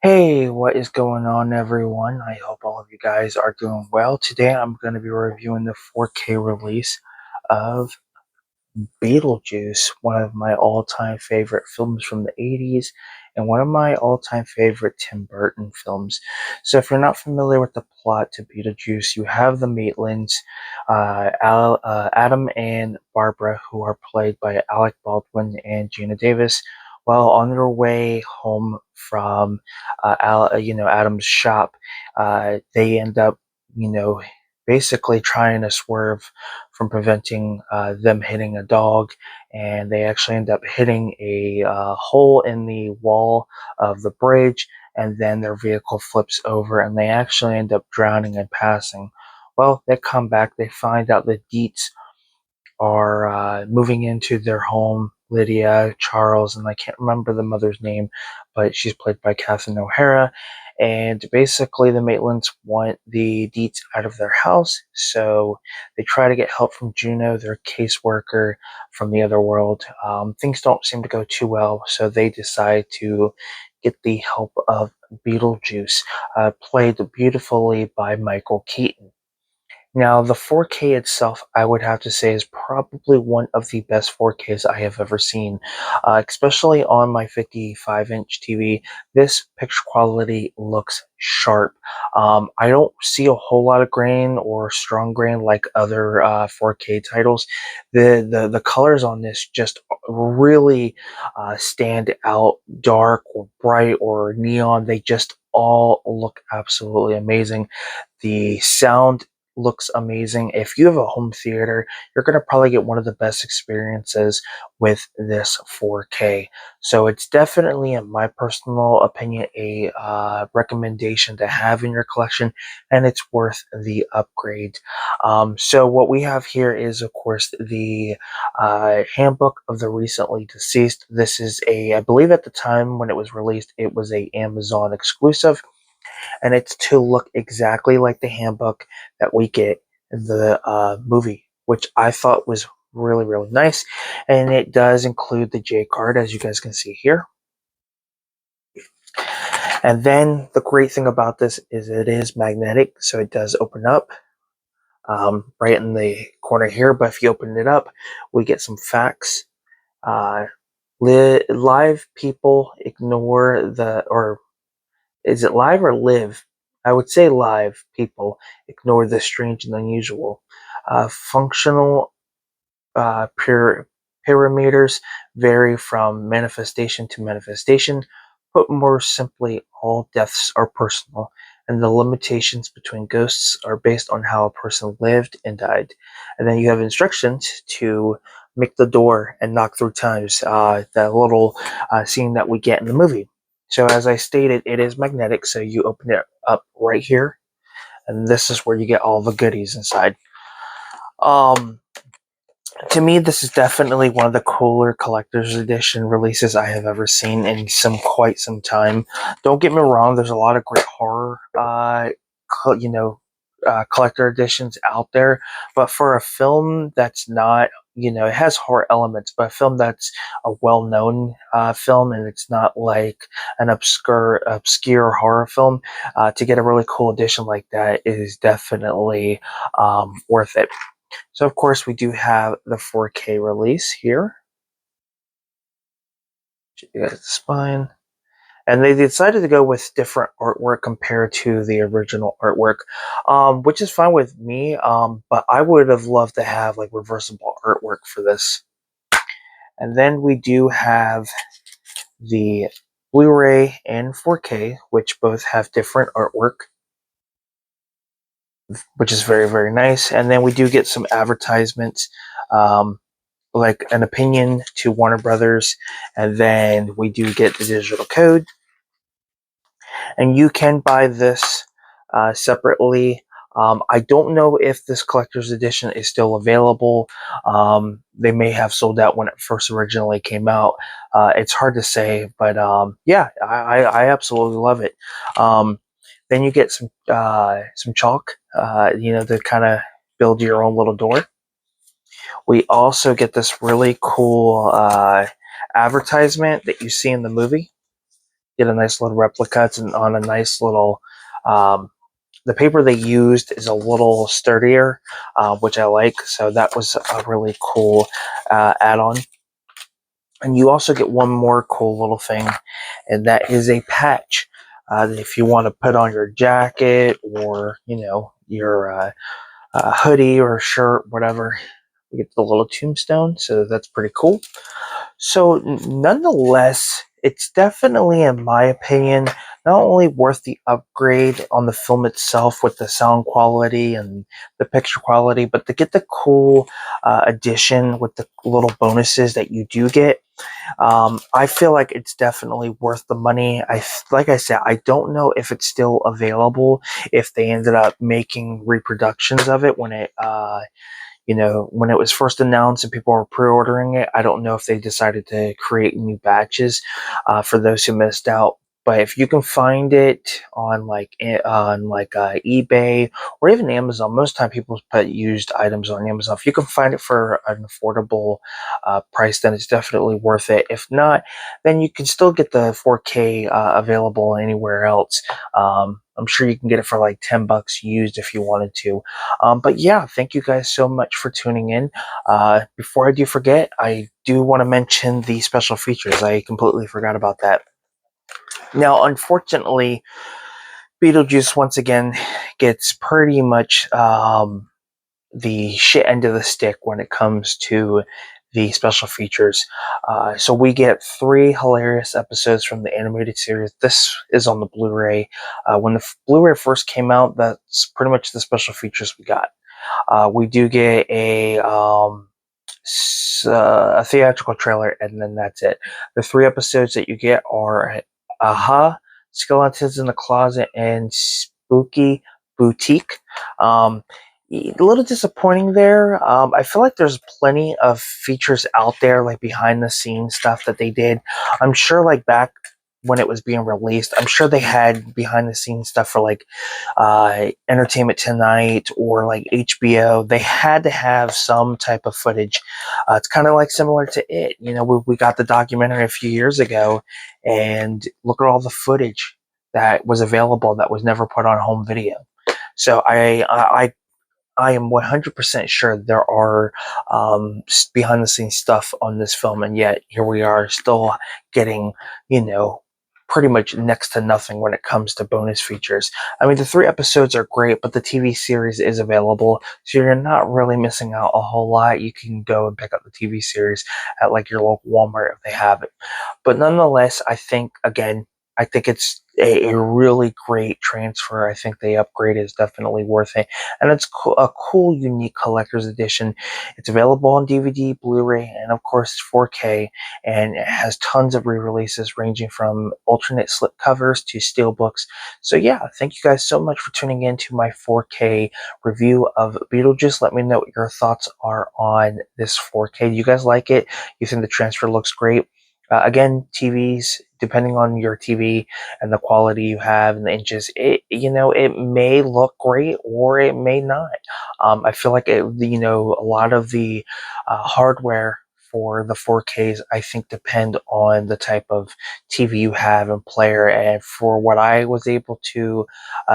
Hey, what is going on, everyone? I hope all of you guys are doing well. Today, I'm going to be reviewing the 4K release of Beetlejuice, one of my all-time favorite films from the 80s, and one of my all-time favorite Tim Burton films. So if you're not familiar with the plot to Beetlejuice, you have the Maitlands, Adam and Barbara, who are played by Alec Baldwin and Gina Davis. While on their way home from, Adam's shop, they end up, you know, basically trying to swerve from preventing them hitting a dog, and they actually end up hitting a hole in the wall of the bridge, and then their vehicle flips over, and they actually end up drowning and passing. Well, they come back, they find out the Deets are moving into their home. Lydia, Charles, and I can't remember the mother's name, but she's played by Catherine O'Hara. And basically, the Maitlands want the Deets out of their house, so they try to get help from Juno, their caseworker from the other world. Things don't seem to go too well, so they decide to get the help of Beetlejuice, played beautifully by Michael Keaton. Now, the 4K itself, I would have to say, is probably one of the best 4Ks I have ever seen, especially on my 55-inch TV. This picture quality looks sharp. I don't see a whole lot of grain or strong grain like other 4K titles. The colors on this just really stand out, dark or bright or neon. They just all look absolutely amazing. The sound looks amazing. If you have a home theater, you're going to probably get one of the best experiences with this 4K. So it's definitely, in my personal opinion, a recommendation to have in your collection, and it's worth the upgrade. So what we have here is, of course, the handbook of the recently deceased. This is I believe at the time when it was released, it was a Amazon exclusive, and it's to look exactly like the handbook that we get in the movie, which I thought was really, really nice. And it does include the J card, as you guys can see here. And then the great thing about this is it is magnetic, so it does open up right in the corner here. But if you open it up, we get some facts. Uh, Live people ignore or is it live or live? I would say live people ignore the strange and unusual. Functional parameters vary from manifestation to manifestation. Put more simply, all deaths are personal, and the limitations between ghosts are based on how a person lived and died. And then you have instructions to make the door and knock three times. That little scene that we get in the movie. So as I stated, it is magnetic, so you open it up right here, and this is where you get all the goodies inside. Um, to me, this is definitely one of the cooler collector's edition releases I have ever seen in quite some time. Don't get me wrong; there's a lot of great horror, collector editions out there. But for a film that's not, it has horror elements, but a film that's a well-known film, and it's not like an obscure horror film, to get a really cool edition like that is definitely worth it. So, of course, we do have the 4K release here. You got the spine. And they decided to go with different artwork compared to the original artwork, which is fine with me. But I would have loved to have like reversible artwork for this. And then we do have the Blu-ray and 4K, which both have different artwork, which is very, very nice. And then we do get some advertisements. Like an opinion to Warner Brothers, and then we do get the digital code. And you can buy this separately. I don't know if this collector's edition is still available. They may have sold out when it first originally came out. It's hard to say, but yeah, I absolutely love it. Then you get some chalk, to kind of build your own little door. We also get this really cool advertisement that you see in the movie. get a nice little replica. It's on a nice little. The paper they used is a little sturdier, which I like. So that was a really cool add-on. And you also get one more cool little thing, and that is a patch. If you want to put on your jacket or your hoodie or shirt, whatever, we get the little tombstone. So that's pretty cool. So, nonetheless, it's definitely, in my opinion, not only worth the upgrade on the film itself with the sound quality and the picture quality, but to get the cool addition with the little bonuses that you do get. I feel like it's definitely worth the money. Like I said, I don't know if it's still available, if they ended up making reproductions of it when it was first announced and people were pre-ordering it. I don't know if they decided to create new batches for those who missed out. But if you can find it on eBay or even Amazon, most time people put used items on Amazon. If you can find it for an affordable price, then it's definitely worth it. If not, then you can still get the 4K available anywhere else. I'm sure you can get it for like $10 used if you wanted to. But yeah, thank you guys so much for tuning in. Before I do forget, I do want to mention the special features. I completely forgot about that. Now, unfortunately, Beetlejuice once again gets pretty much the shit end of the stick when it comes to the special features. So we get 3 hilarious episodes from the animated series. This is on the Blu-ray. When the Blu-ray first came out, that's pretty much the special features we got. We do get a theatrical trailer, and then that's it. The 3 episodes that you get are Aha, Skeletons in the Closet, and Spooky Boutique. A little disappointing there. I feel like there's plenty of features out there, like behind the scenes stuff that they did. I'm sure, like back when it was being released, I'm sure they had behind the scenes stuff for like Entertainment Tonight or like HBO. They had to have some type of footage. It's kind of like similar to it. We got the documentary a few years ago, and look at all the footage that was available that was never put on home video. So I am 100% sure there are behind the scenes stuff on this film, and yet here we are still getting, pretty much next to nothing when it comes to bonus features. I mean, the 3 episodes are great, but the TV series is available, so you're not really missing out a whole lot. You can go and pick up the TV series at like your local Walmart if they have it. But nonetheless, I think it's a really great transfer. I think the upgrade is definitely worth it. And it's a cool, unique collector's edition. It's available on DVD, Blu-ray, and of course 4K. And it has tons of re-releases ranging from alternate slipcovers to steelbooks. So yeah, thank you guys so much for tuning in to my 4K review of Beetlejuice. Let me know what your thoughts are on this 4K. Do you guys like it? You think the transfer looks great? Again, TVs, depending on your TV and the quality you have and the inches, it may look great or it may not. I feel like a lot of the hardware for the 4Ks, I think, depend on the type of TV you have and player. And for what I was able to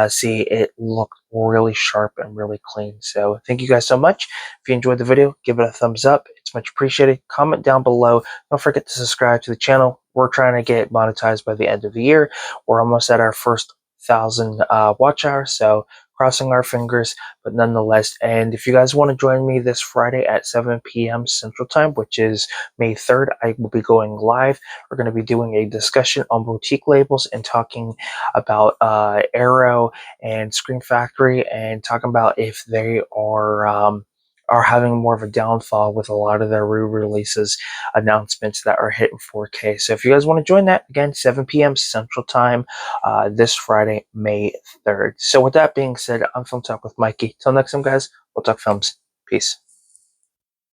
see, it looked really sharp and really clean. So thank you guys so much. If you enjoyed the video, give it a thumbs up. It's much appreciated. Comment down below. Don't forget to subscribe to the channel. We're trying to get monetized by the end of the year. We're almost at our first 1,000 watch hours, so crossing our fingers, but nonetheless. And if you guys want to join me this Friday at 7 p.m. Central Time, which is May 3rd, I will be going live. We're going to be doing a discussion on boutique labels and talking about Arrow and Screen Factory, and talking about if they are having more of a downfall with a lot of their re-releases announcements that are hitting 4K. So if you guys want to join that, again, 7 p.m. Central Time this Friday, May 3rd. So with that being said, I'm Film Talk with Mikey. Till next time, guys, we'll talk films. Peace.